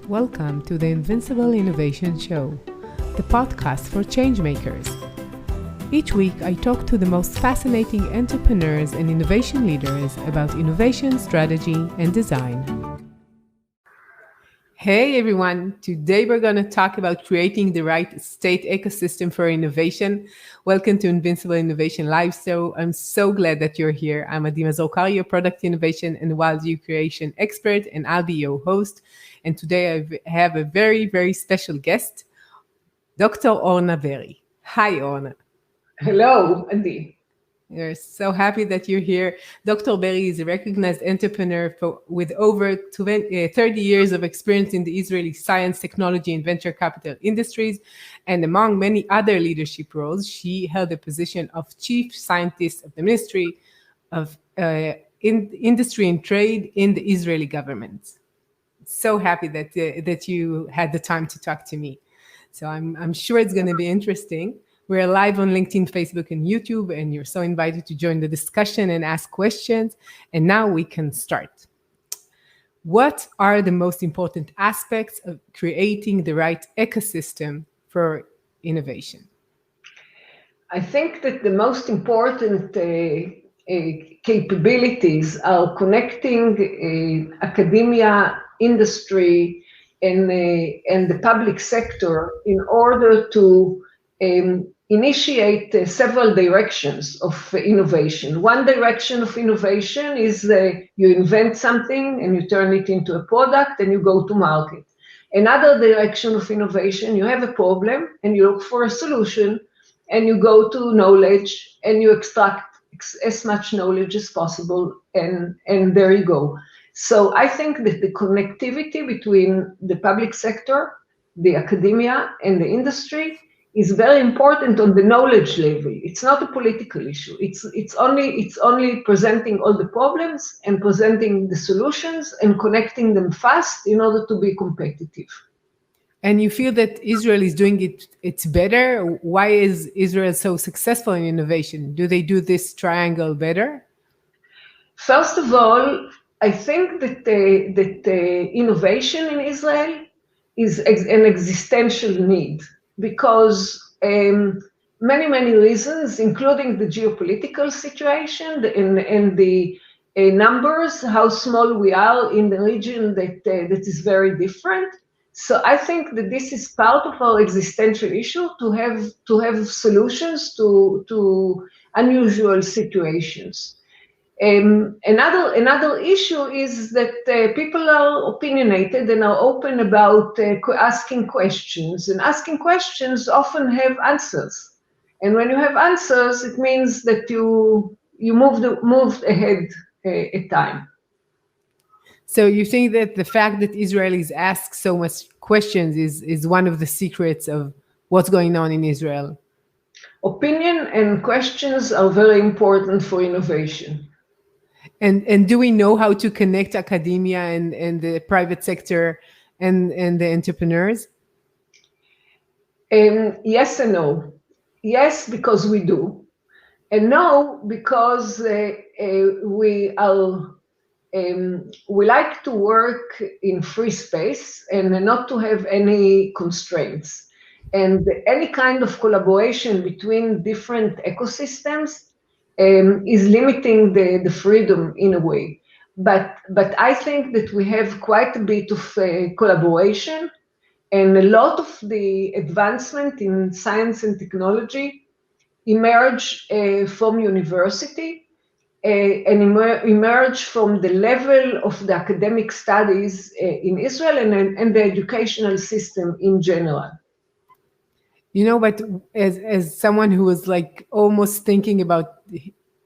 Welcome to the Invincible Innovation Show, the podcast for changemakers. Each week, I talk to the most fascinating entrepreneurs and innovation leaders about innovation, strategy, and design. Hey everyone, today we're going to talk about creating the right state ecosystem for innovation. Welcome to Invincible Innovation Live. So I'm so glad that you're here. I'm Mazor, Kario, product innovation and value creation expert, and I'll be your host. And today I have a very, very special guest, Dr. Orna Berry. Hi, Orna. Hello, Adi. We're so happy that you're here. Dr. Berry is a recognized entrepreneur with over 30 years of experience in the Israeli science, technology, and venture capital industries. And among many other leadership roles, she held the position of Chief Scientist of the Ministry of Industry and Trade in the Israeli government. So happy that you had the time to talk to me. So I'm sure it's going to be interesting. We're live on LinkedIn, Facebook, and YouTube, and you're so invited to join the discussion and ask questions. And now we can start. What are the most important aspects of creating the right ecosystem for innovation? I think that the most important capabilities are connecting academia, industry, and the public sector in order to initiate several directions of innovation. One direction of innovation is you invent something and you turn it into a product and you go to market. Another direction of innovation, you have a problem and you look for a solution and you go to knowledge and you extract as much knowledge as possible, and there you go. So I think that the connectivity between the public sector, the academia, and the industry is very important on the knowledge level. It's not a political issue. It's only presenting all the problems and presenting the solutions and connecting them fast in order to be competitive. And you feel that Israel is doing it's better? Why is Israel so successful in innovation? Do they do this triangle better? First of all, I think that innovation in Israel is an existential need, because many reasons, including the geopolitical situation and the numbers, how small we are in the region that is very different. So I think that this is part of our existential issue, to have solutions to unusual situations. Another issue is that people are opinionated and are open about asking questions, and asking questions often have answers. And when you have answers, it means that you moved ahead a time. So you think that the fact that Israelis ask so much questions is one of the secrets of what's going on in Israel? Opinion and questions are very important for innovation. And do we know how to connect academia and the private sector and the entrepreneurs? Yes and no. Yes, because we do. And no, because we like to work in free space and not to have any constraints. And any kind of collaboration between different ecosystems is limiting the freedom in a way. But I think that we have quite a bit of collaboration, and a lot of the advancement in science and technology emerge from university and emerge from the level of the academic studies in Israel and the educational system in general. You know, but as someone who was like almost thinking about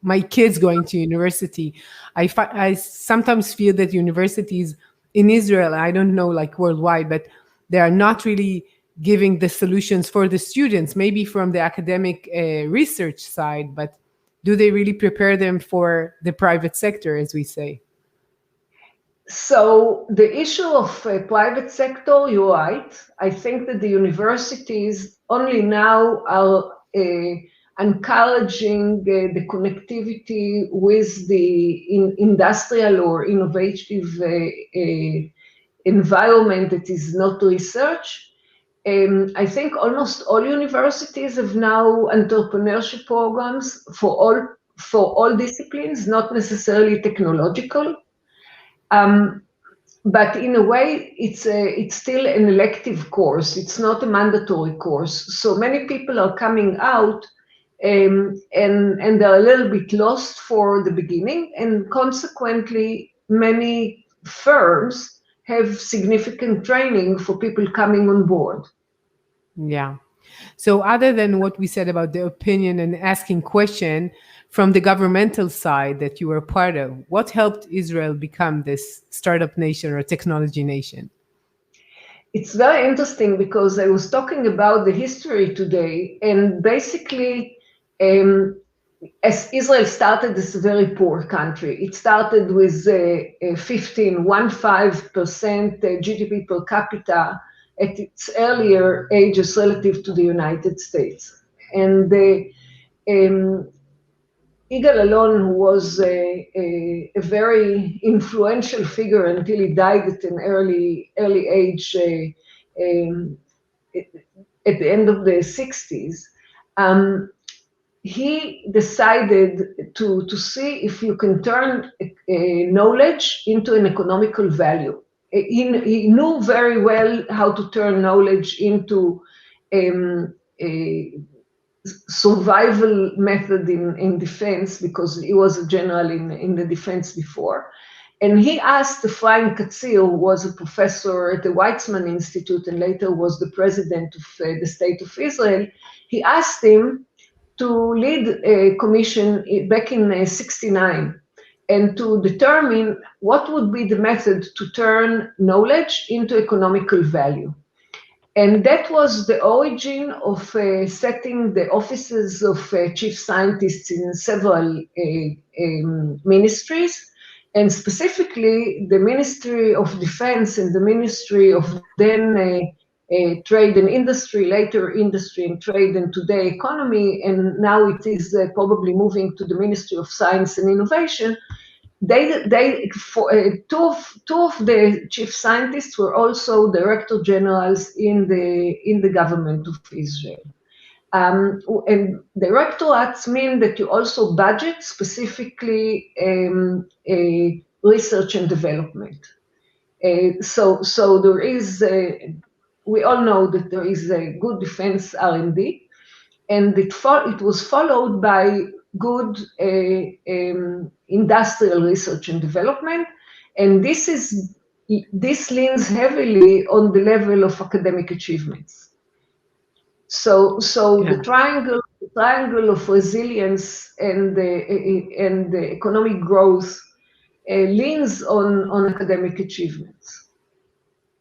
my kids going to university, I sometimes feel that universities in Israel, I don't know like worldwide, but they are not really giving the solutions for the students, maybe from the academic research side, but do they really prepare them for the private sector, as we say? So the issue of private sector, you're right. I think that the universities only now are encouraging the connectivity with the industrial or innovative environment that is not research. I think almost all universities have now entrepreneurship programs for all disciplines, not necessarily technological. But in a way, it's still an elective course. It's not a mandatory course. So many people are coming out and they're a little bit lost for the beginning, and consequently, many firms have significant training for people coming on board. Yeah. So other than what we said about the opinion and asking question from the governmental side that you were part of, what helped Israel become this startup nation or technology nation? It's very interesting because I was talking about the history today, and basically, as Israel started as a very poor country, it started with 15% GDP per capita at its earlier ages relative to the United States. And Yigal Allon, who was a very influential figure until he died at an early age at the end of the 60s, he decided to see if you can turn knowledge into an economical value. He knew very well how to turn knowledge into a survival method in defense, because he was a general in the defense before. And he asked Ephraim Katzir, who was a professor at the Weizmann Institute and later was the president of the State of Israel, he asked him to lead a commission back in 1969 and to determine what would be the method to turn knowledge into economical value. And that was the origin of setting the offices of chief scientists in several ministries, and specifically the Ministry of Defense and the Ministry of then Trade and Industry, later Industry and Trade, and today Economy, and now it is probably moving to the Ministry of Science and Innovation. Two of the chief scientists were also director generals in the government of Israel. And directorates mean that you also budget specifically research and development. So there is, we all know that there is a good defense R&D, and it was followed by good industrial research and development, and this leans heavily on the level of academic achievements. So Yeah. the triangle of resilience and the economic growth leans on academic achievements.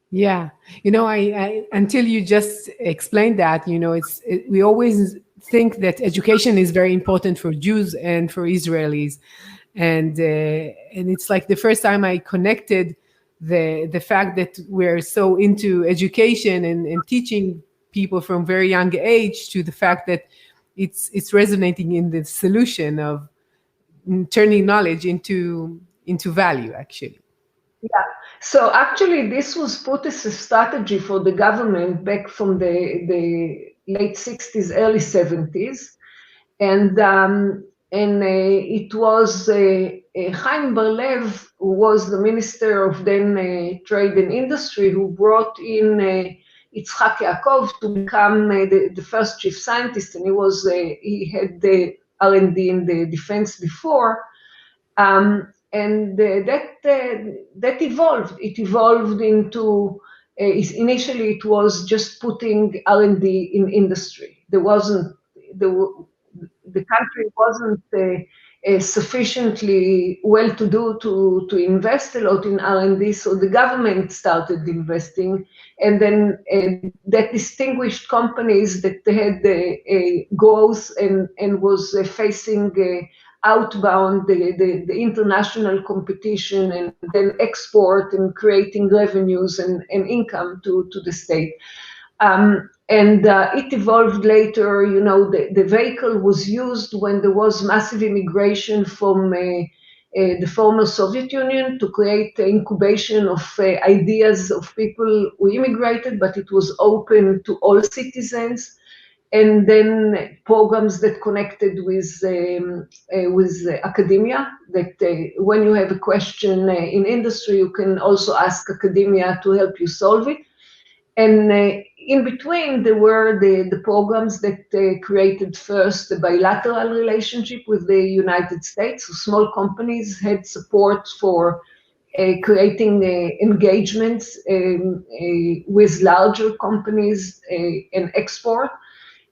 Yeah, I until you just explained that, we always think that education is very important for Jews and for Israelis, and it's like the first time I connected the fact that we're so into education and teaching people from very young age to the fact that it's resonating in the solution of turning knowledge into value, actually. Yeah. So actually, this was put as a strategy for the government back from the late 60s, early 70s. And it was Chaim Bar-Lev, who was the Minister of then Trade and Industry, who brought in Yitzhak Yaakov to become the first chief scientist, and he had the R&D in the defense before. And that evolved. It evolved into, initially it was just putting R&D in industry. The country wasn't sufficiently well-to-do to invest a lot in R&D, so the government started investing, and then that distinguished companies that had growth and was facing outbound the international competition, and then export and creating revenues and income to the state. It evolved later. The vehicle was used when there was massive immigration from the former Soviet Union to create the incubation of ideas of people who immigrated, but it was open to all citizens. And then programs that connected with academia, that when you have a question in industry, you can also ask academia to help you solve it. And in between, there were the programs that created first a bilateral relationship with the United States. So small companies had support for creating engagements with larger companies and export.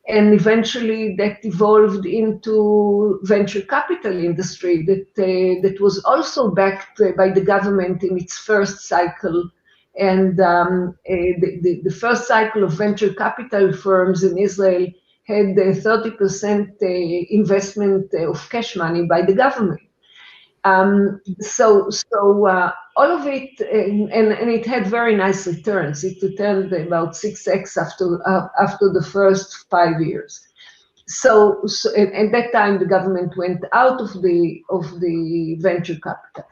And eventually that evolved into venture capital industry that was also backed by the government in its first cycle. And the first cycle of venture capital firms in Israel had 30% investment of cash money by the government. So all of it, and it had very nice returns. It returned about 6x after the first 5 years. So at that time, the government went out of the venture capital.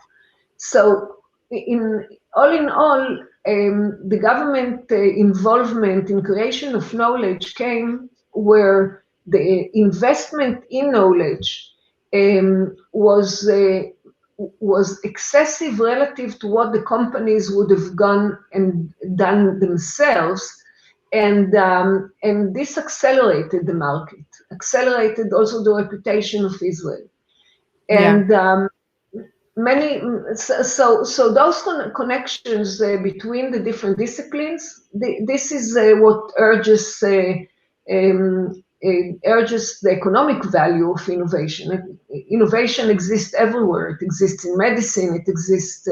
So in all, the government involvement in creation of knowledge came where the investment in knowledge was excessive relative to what the companies would have gone and done themselves, and this accelerated the market, accelerated also the reputation of Israel, and so those connections between the different disciplines. This is what urges the economic value of innovation. Innovation exists everywhere. It exists in medicine, it exists,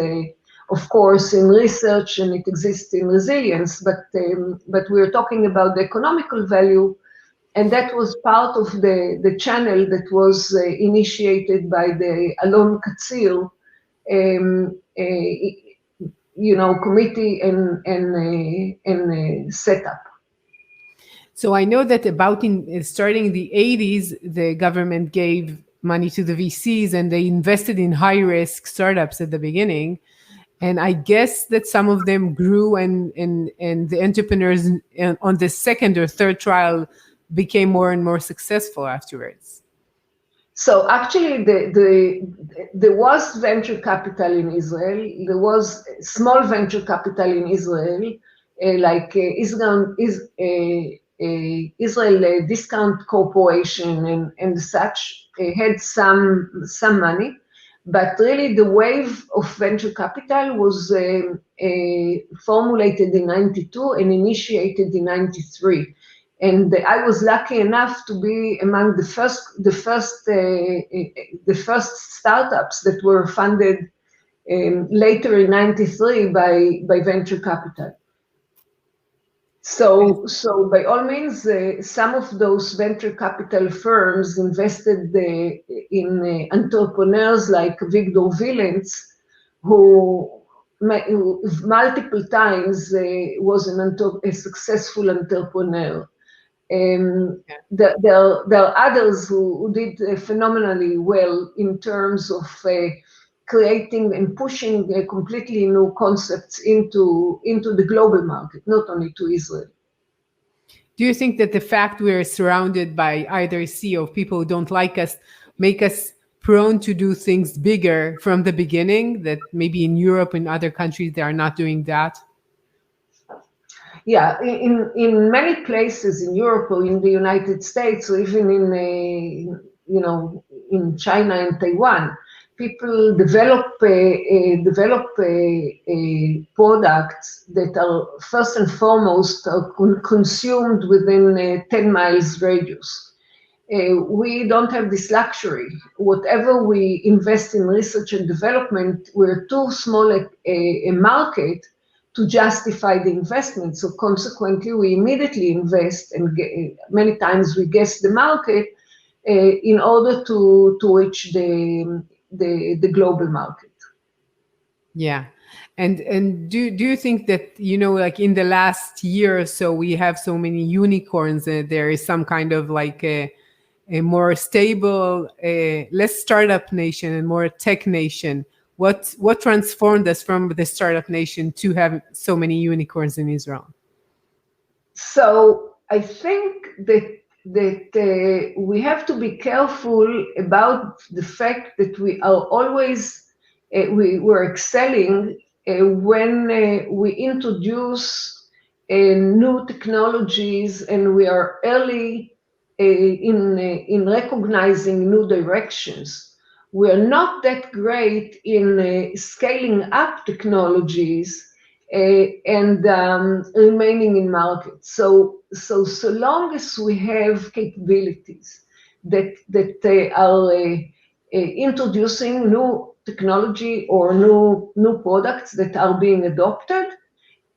of course, in research, and it exists in resilience, but we're talking about the economical value, and that was part of the channel that was initiated by the Alon Katzir, committee and setup. So I know that about starting in the 80s, the government gave money to the VCs and they invested in high-risk startups at the beginning. And I guess that some of them grew and the entrepreneurs on the second or third trial became more and more successful afterwards. So actually, there was venture capital in Israel. There was small venture capital in Israel, like Israel Discount Corporation and such had some money, but really the wave of venture capital was formulated in 92 and initiated in 93. And I was lucky enough to be among the first startups that were funded later in 93 by venture capital. So by all means, some of those venture capital firms invested in entrepreneurs like Victor Villens, who multiple times was a successful entrepreneur. There are others who did phenomenally well in terms of creating and pushing completely new concepts into the global market, not only to Israel. Do you think that the fact we're surrounded by either a sea of people who don't like us make us prone to do things bigger from the beginning, that maybe in Europe and other countries they are not doing that? Yeah, in many places in Europe or in the United States, or even in China and Taiwan, people develop products that are first and foremost consumed within 10 miles radius. We don't have this luxury. Whatever we invest in research and development, we're too small a market to justify the investment. So consequently, we immediately invest, and many times we guess the market in order to reach the global market. Yeah. And do you think that, like in the last year or so, we have so many unicorns, there is some kind of like a more stable, less startup nation and more tech nation? What transformed us from the startup nation to have so many unicorns in Israel? So I think that we have to be careful about the fact that we are always we're excelling when we introduce new technologies, and we are early in recognizing new directions. We are not that great in scaling up technologies and remaining in market. So long as we have capabilities that are introducing new technology or new products that are being adopted,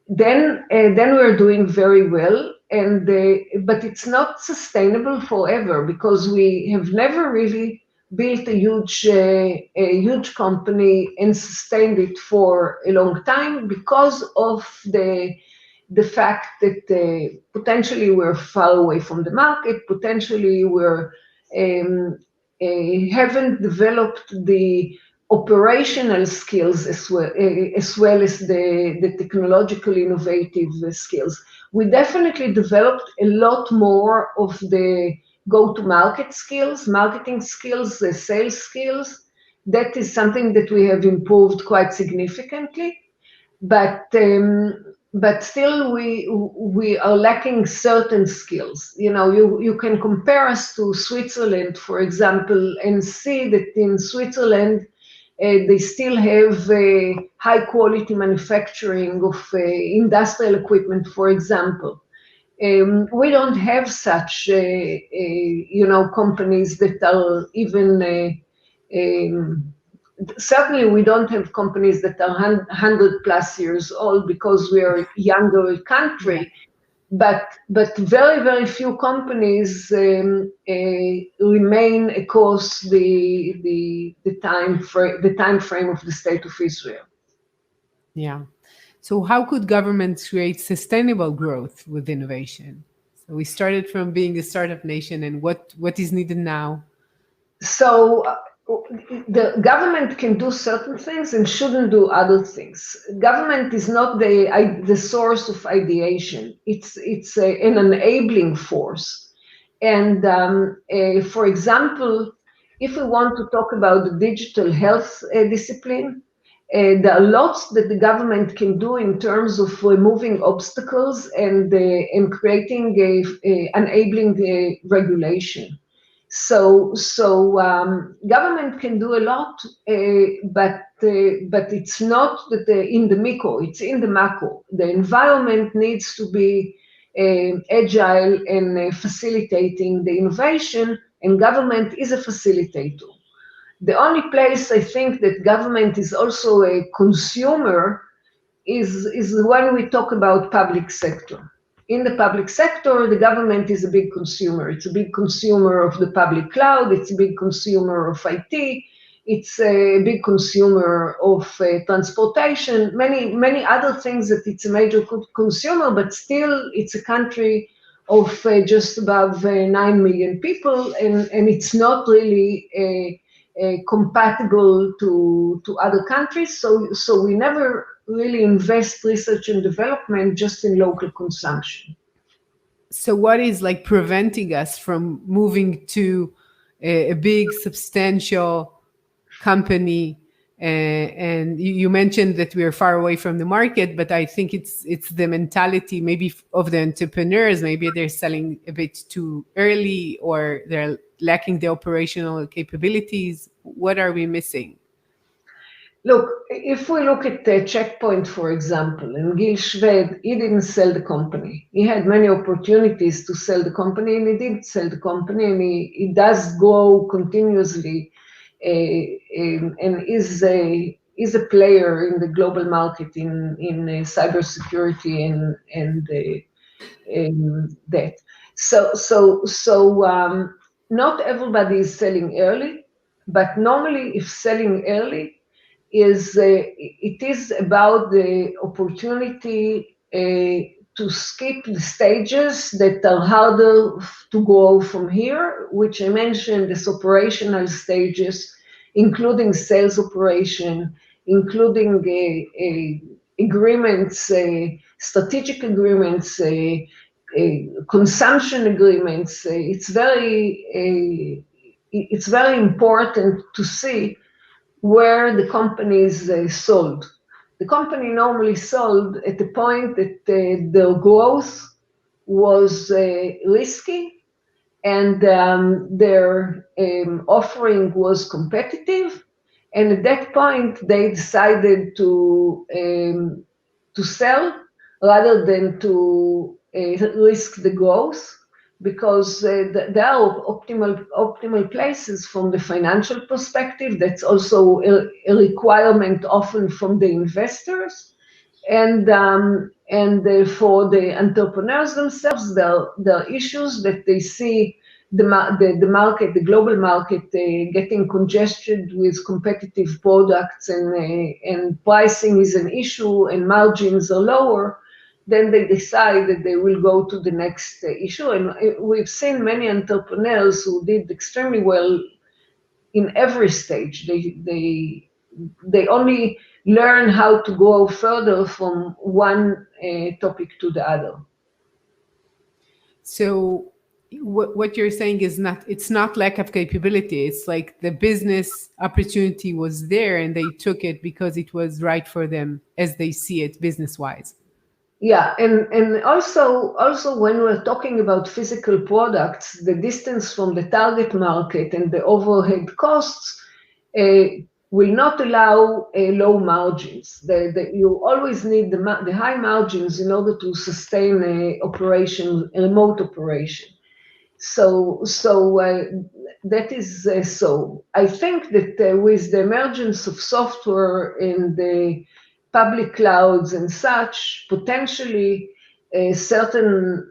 then we're doing very well. And but it's not sustainable forever, because we have never really built a huge company and sustained it for a long time, because of the fact that potentially we're far away from the market, potentially we're haven't developed the operational skills as well as the technological innovative skills. We definitely developed a lot more of the go-to-market skills, marketing skills, sales skills. That is something that we have improved quite significantly, but still we are lacking certain skills. You know, you can compare us to Switzerland, for example, and see that in Switzerland they still have high quality manufacturing of industrial equipment, for example. We don't have such, companies that are even, certainly we don't have companies that are 100+ years old, because we are a younger country. But very, very few companies remain across the time frame of the state of Israel. Yeah. So how could governments create sustainable growth with innovation? So we started from being a startup nation, and what is needed now? So the government can do certain things and shouldn't do other things. Government is not the source of ideation. It's an enabling force. And for example, if we want to talk about the digital health discipline, there are lots that the government can do in terms of removing obstacles and creating enabling regulation. So government can do a lot, but it's not that in the micro, it's in the macro. The environment needs to be agile and facilitating the innovation, and government is a facilitator. The only place I think that government is also a consumer is when we talk about public sector. In the public sector, the government is a big consumer. It's a big consumer of the public cloud. It's a big consumer of IT. It's a big consumer of transportation, many other things that it's a major consumer, but still it's a country of just above 9 million people, and it's not really compatible to other countries. So we never really invest research and development just in local consumption. So what is like preventing us from moving to a big, substantial company? And you mentioned that we are far away from the market, but I think it's the mentality maybe of the entrepreneurs. Maybe they're selling a bit too early, or they're lacking the operational capabilities. What are we missing? Look, if we look at Checkpoint, for example, and Gil Shved, he didn't sell the company. He had many opportunities to sell the company, and he didn't sell the company, and he does grow continuously, and is a player in the global market in cybersecurity and that. So not everybody is selling early, but normally if selling early, it is about the opportunity to skip the stages that are harder to go from here, which I mentioned as operational stages, including sales operation, including agreements, strategic agreements, consumption agreements. It's very important to see where the company is sold. The company normally sold at the point that their growth was risky and their offering was competitive. And at that point, they decided to sell rather than to risk the growth, because there are optimal places from the financial perspective. That's also a requirement often from the investors. And for the entrepreneurs themselves, there are issues that they see the market, the global market, getting congested with competitive products, and pricing is an issue and margins are lower. Then they decide that they will go to the next issue. And we've seen many entrepreneurs who did extremely well in every stage. They only learn how to go further from one topic to the other. So what you're saying is it's not lack of capability. It's like the business opportunity was there and they took it because it was right for them as they see it business wise. Yeah, and also when we're talking about physical products, the distance from the target market and the overhead costs will not allow low margins. You always need the high margins in order to sustain a remote operation. So that is so. I think that with the emergence of software in the public clouds and such, potentially certain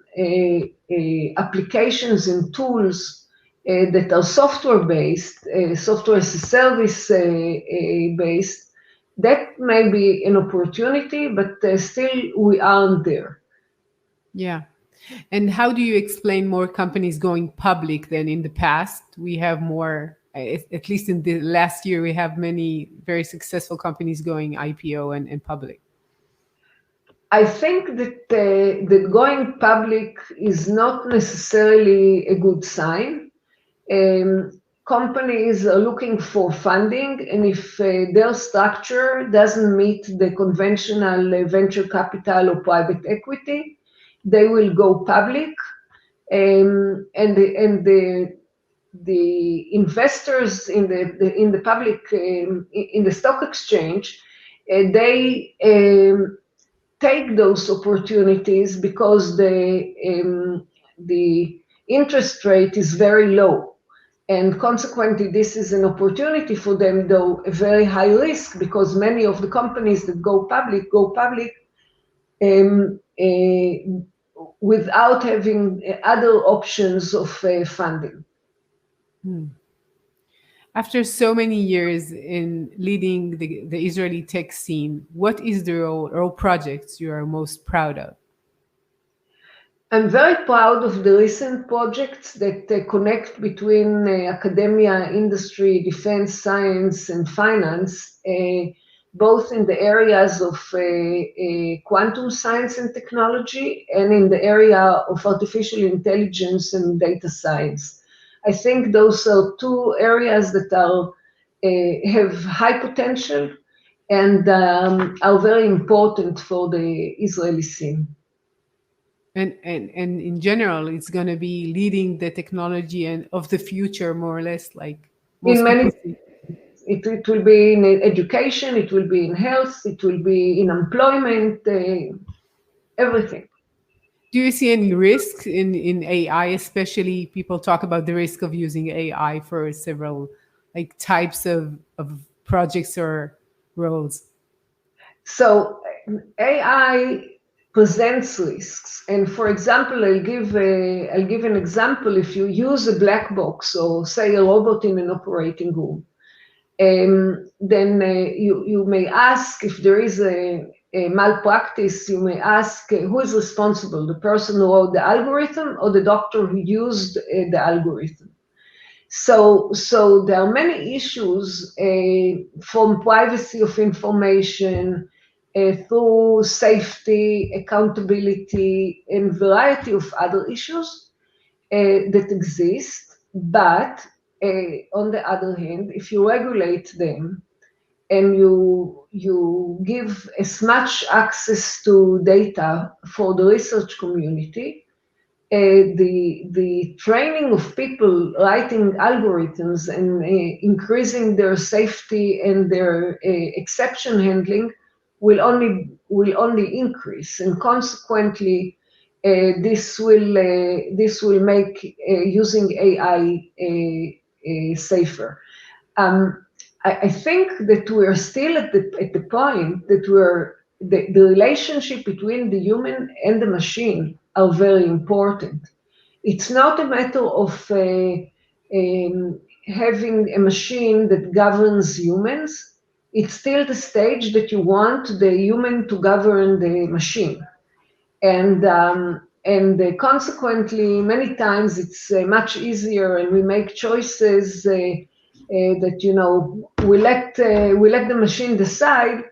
applications and tools that are software-based, software as a service based, that may be an opportunity, but still we aren't there. Yeah. And how do you explain more companies going public than in the past? We have more, at least in the last year, we have many very successful companies going IPO and public. I think that going public is not necessarily a good sign. Companies are looking for funding, and if their structure doesn't meet the conventional venture capital or private equity, they will go public, and the investors in the public in the stock exchange, they take those opportunities because the interest rate is very low, and consequently this is an opportunity for them, though a very high risk, because many of the companies that go public without having other options of funding. After so many years in leading the Israeli tech scene, what is the role projects you are most proud of? I'm very proud of the recent projects that connect between academia, industry, defense, science, and finance, both in the areas of quantum science and technology, and in the area of artificial intelligence and data science. I think those are two areas that have high potential and are very important for the Israeli scene. And in general, it's going to be leading the technology and of the future, more or less, like most in many. people. It will be in education, it will be in health, it will be in employment, everything. Do you see any risks in AI, especially people talk about the risk of using AI for several like types of projects or roles? So AI presents risks. And for example, I'll give an example. If you use a black box or say a robot in an operating room, then you may ask if there is a malpractice, you may ask who is responsible, the person who wrote the algorithm or the doctor who used the algorithm. So there are many issues from privacy of information through safety, accountability, and variety of other issues that exist. But on the other hand, if you regulate them and you give as much access to data for the research community, the training of people writing algorithms and increasing their safety and their exception handling will only increase, and consequently, this will make using AI safer. I think that we are still at the point that the relationship between the human and the machine are very important. It's not a matter of having a machine that governs humans. It's still the stage that you want the human to govern the machine. And consequently, many times it's much easier, and we make choices that, you know, we let the machine decide.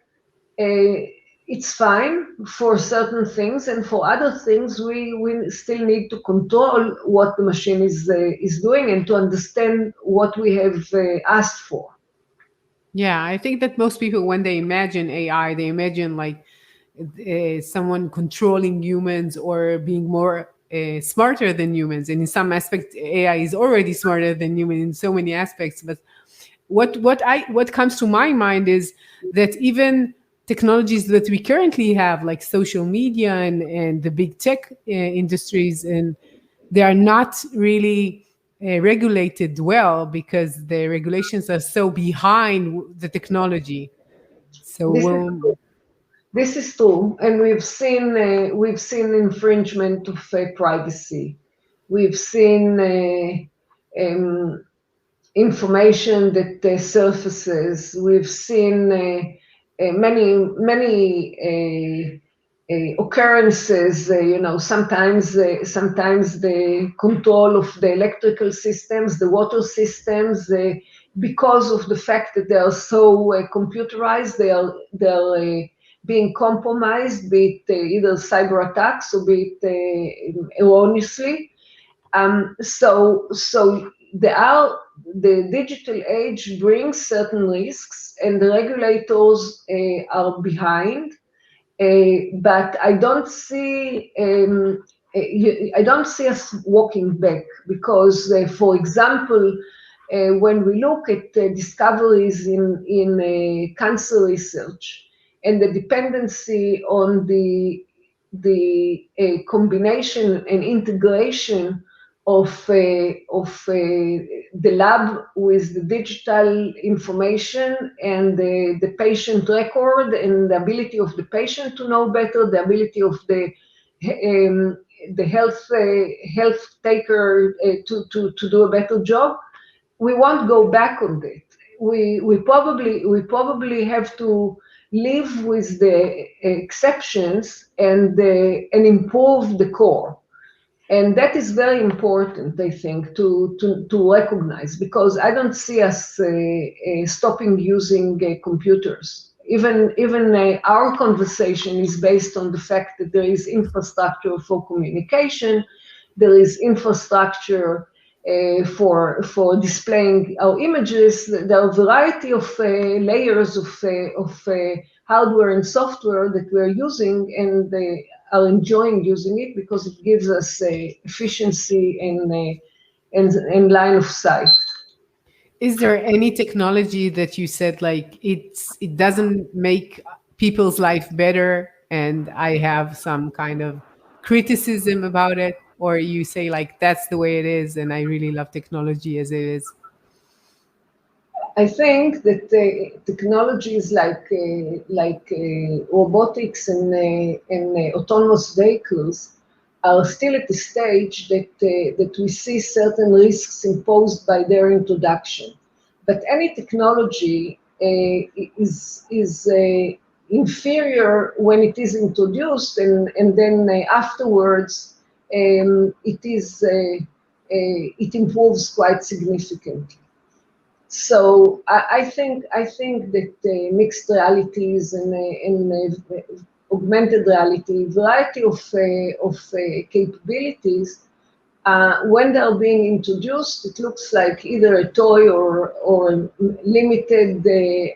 It's fine for certain things, and for other things, we still need to control what the machine is doing and to understand what we have asked for. Yeah, I think that most people, when they imagine AI, they imagine like someone controlling humans or being more smarter than humans. And in some aspects, AI is already smarter than human in so many aspects. But what comes to my mind is that even technologies that we currently have, like social media and the big tech industries, and they are not really regulated well because the regulations are so behind the technology. So This is we'll, This is true, and we've seen infringement of privacy. We've seen information that surfaces. We've seen many occurrences. You know, sometimes the control of the electrical systems, the water systems, because of the fact that they are so computerized, they are being compromised, be it either cyber attacks or be it erroneously. So the digital age brings certain risks, and the regulators are behind. But I don't see us walking back because, for example, when we look at discoveries in cancer research and the dependency on the combination and integration of the lab with the digital information and the patient record and the ability of the patient to know better, the ability of the health taker to do a better job. We won't go back on that. We probably have to live with the exceptions and improve the core. And that is very important, I think, to recognize, because I don't see us stopping using computers. Even our conversation is based on the fact that there is infrastructure for communication, there is infrastructure for displaying our images. There are a variety of layers of hardware and software that we're using, and they are enjoying using it because it gives us efficiency and line of sight. is there any technology that you said like it doesn't make people's life better, and I have some kind of criticism about it, or you say like that's the way it is, and I really love technology as it is? I think that technologies like robotics and autonomous vehicles are still at the stage that we see certain risks imposed by their introduction. But any technology inferior when it is introduced, and then afterwards it improves quite significantly. So I think that mixed realities and augmented reality, variety of capabilities, when they're being introduced, it looks like either a toy or limited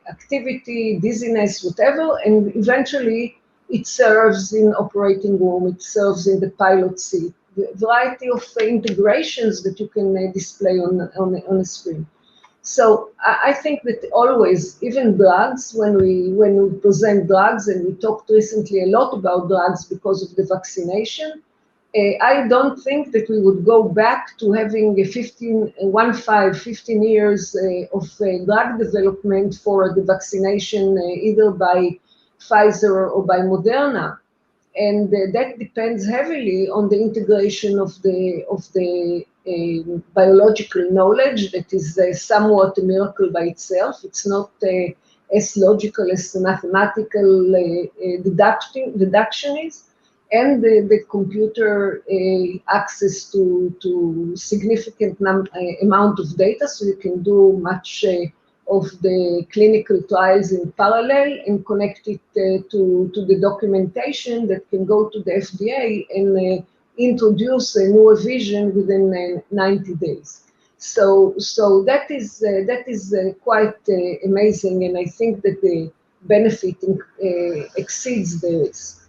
activity, dizziness, whatever, and eventually it serves in operating room, it serves in the pilot seat, the variety of integrations that you can display on a screen. So I think that always, even drugs, when we present drugs, and we talked recently a lot about drugs because of the vaccination, I don't think that we would go back to having 15 years of drug development for the vaccination, either by Pfizer or by Moderna. And that depends heavily on the integration of the biological knowledge that is somewhat a miracle by itself. It's not as logical as the mathematical deduction is, and the computer access to significant amount of data, so you can do much of the clinical trials in parallel and connect it to the documentation that can go to the FDA and introduce a new vision within 90 days. So that is quite amazing, and I think that the benefit exceeds the risk.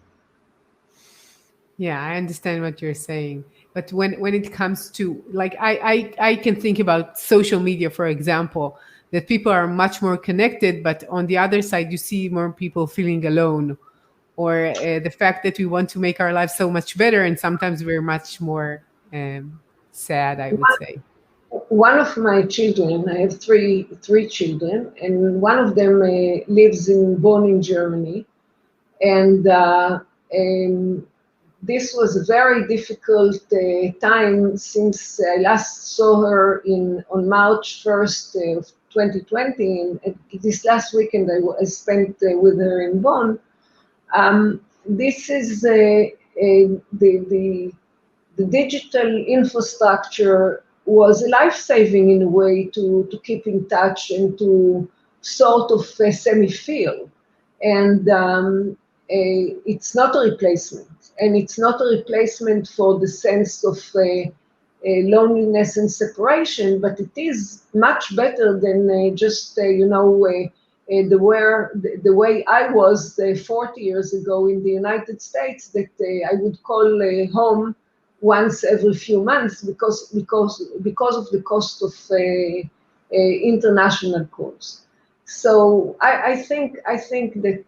Yeah, I understand what you're saying. But when it comes to, like, I can think about social media, for example, that people are much more connected, but on the other side, you see more people feeling alone, or the fact that we want to make our lives so much better, and sometimes we're much more sad, I would say. One of my children, I have three children, and one of them lives in Bonn in Germany, and this was a very difficult time since I last saw her on March 1st of 2020, and this last weekend I spent with her in Bonn. This is the digital infrastructure was life-saving in a way to keep in touch and to sort of semi-feel. And it's not a replacement. And it's not a replacement for the sense of loneliness and separation, but it is much better than just, the way I was 40 years ago in the United States, that I would call home once every few months because of the cost of international calls. So I think that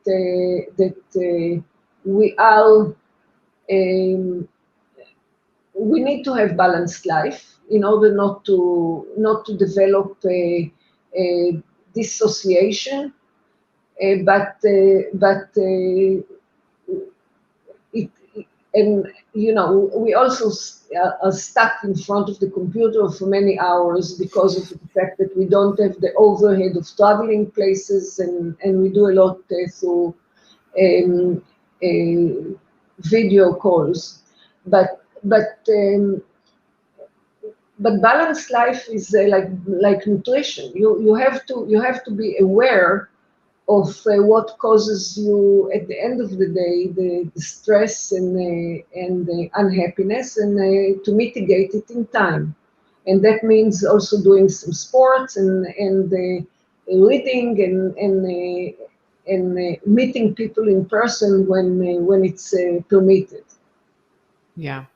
we need to have balanced life in order not to develop a dissociation, but we also are stuck in front of the computer for many hours because of the fact that we don't have the overhead of traveling places, and we do a lot through video calls. But balanced life is like nutrition. You have to be aware of what causes you at the end of the day the stress and the unhappiness, and to mitigate it in time. And that means also doing some sports and reading and meeting people in person when it's permitted. Yeah.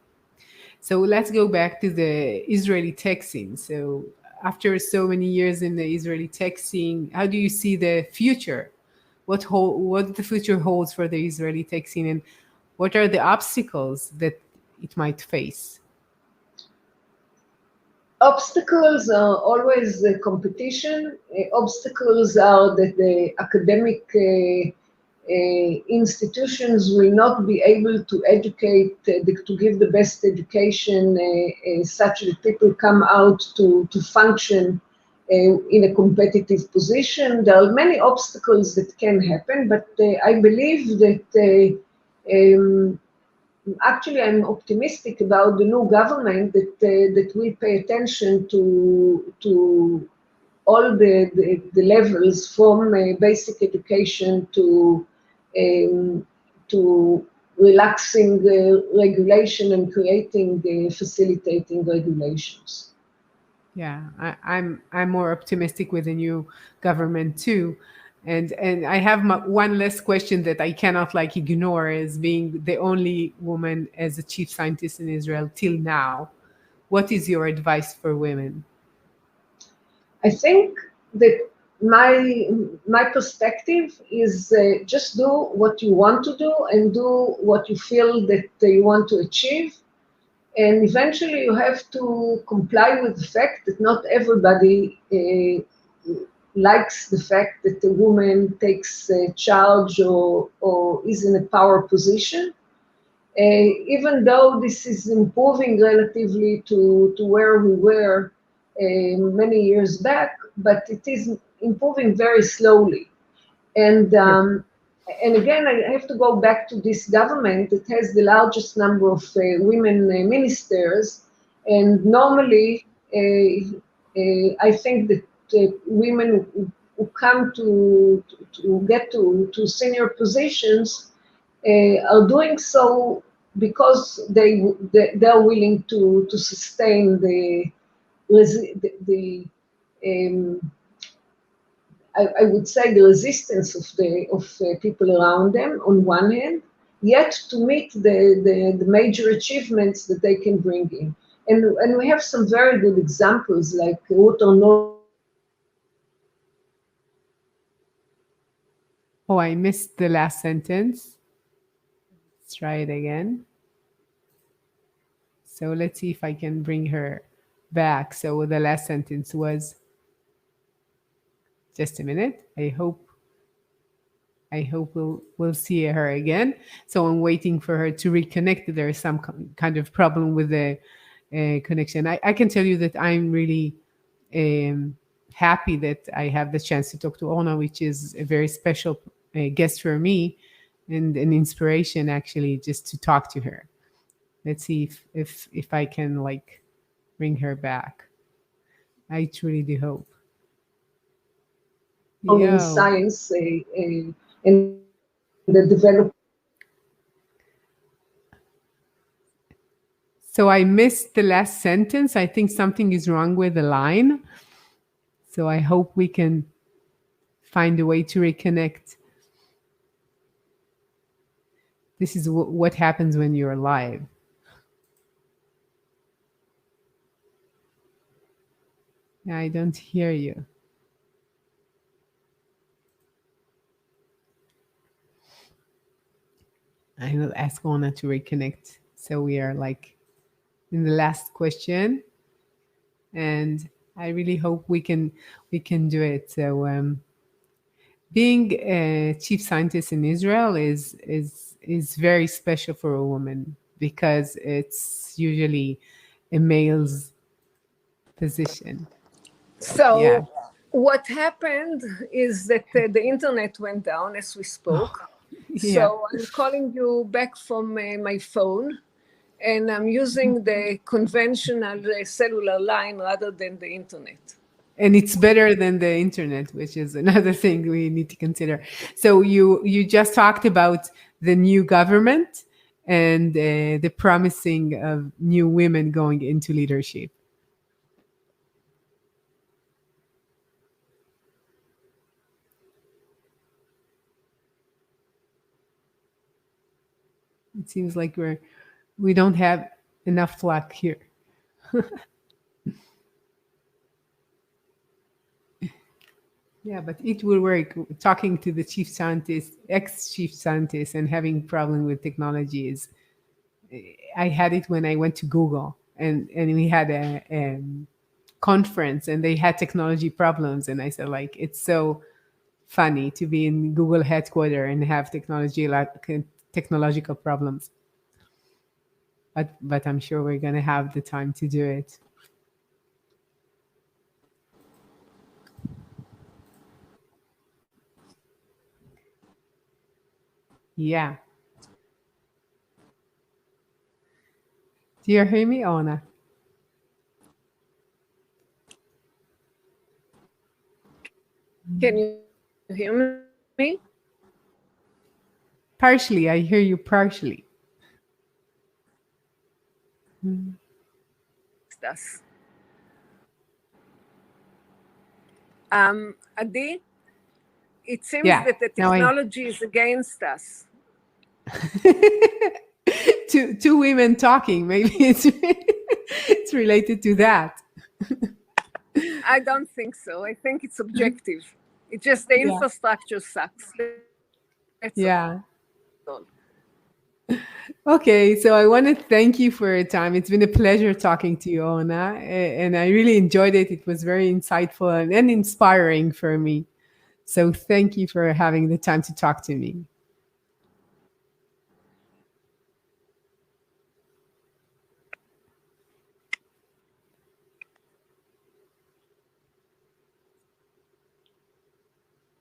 So let's go back to the Israeli tech scene. So after so many years in the Israeli tech scene, how do you see the future? What the future holds for the Israeli tech scene, and what are the obstacles that it might face? Obstacles are always the competition. Obstacles are that the academic institutions will not be able to educate, to give the best education such that people come out to function in a competitive position. There are many obstacles that can happen, but I believe that actually I'm optimistic about the new government that will pay attention to all the levels from basic education to relaxing the regulation and creating the facilitating regulations. Yeah, I'm more optimistic with the new government too. And I have one last question that I cannot like ignore as being the only woman as a chief scientist in Israel till now. What is your advice for women? I think that my perspective is just do what you want to do and do what you feel that you want to achieve. And eventually you have to comply with the fact that not everybody likes the fact that a woman takes charge or is in a power position. Even though this is improving relatively to where we were many years back, but it is improving very slowly. And Sure. and again, I have to go back to this government that has the largest number of women ministers, and normally, I think that women who come to get to senior positions are doing so because they're willing to sustain the I would say the resistance of people around them on one hand, yet to meet the major achievements that they can bring in. And we have some very good examples like Orna Oh, I missed the last sentence. Let's try it again. So let's see if I can bring her back. So the last sentence was, just a minute. I hope we'll see her again. So I'm waiting for her to reconnect. There is some kind of problem with the connection. I can tell you that I'm really happy that I have the chance to talk to Orna, which is a very special guest for me and an inspiration actually just to talk to her. Let's see if I can like bring her back. I truly do hope. in Yo. science and the development. So I missed the last sentence. I think something is wrong with the line. So I hope we can find a way to reconnect. This is what happens when you're live. I don't hear you. I will ask Ona to reconnect. So we are like in the last question, and I really hope we can do it. So being a chief scientist in Israel is very special for a woman because it's usually a male's position. Yeah. So what happened is that the internet went down as we spoke. Yeah. So I'm calling you back from my phone, and I'm using the conventional cellular line rather than the internet. And it's better than the internet, which is another thing we need to consider. So you just talked about the new government and the promising of new women going into leadership. It seems like we don't have enough luck here. Yeah, but it will work. Talking to the chief scientist, ex-chief scientist, and having problem with technology is. I had it when I went to Google, and we had a conference, and they had technology problems, and I said like it's so funny to be in Google headquarters and have technological problems. But I'm sure we're gonna have the time to do it. Yeah. Do you hear me, Orna? Can you hear me? Partially. I hear you partially. Us. Adi, it seems Yeah. that the Now I technology is against us. two women talking. Maybe it's related to that. I don't think so. I think it's objective. It's just the Yeah. infrastructure sucks. That's Yeah. all. Okay, so I want to thank you for your time. It's been a pleasure talking to you, Ona, and I really enjoyed it. It was very insightful and inspiring for me. So thank you for having the time to talk to me.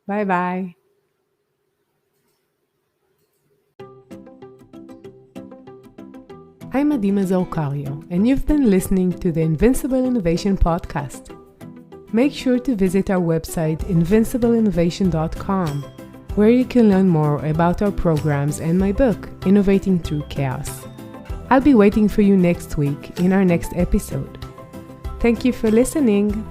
Bye bye. I'm Mazor Kario, and you've been listening to the Invincible Innovation Podcast. Make sure to visit our website, invincibleinnovation.com, where you can learn more about our programs and my book, Innovating Through Chaos. I'll be waiting for you next week in our next episode. Thank you for listening.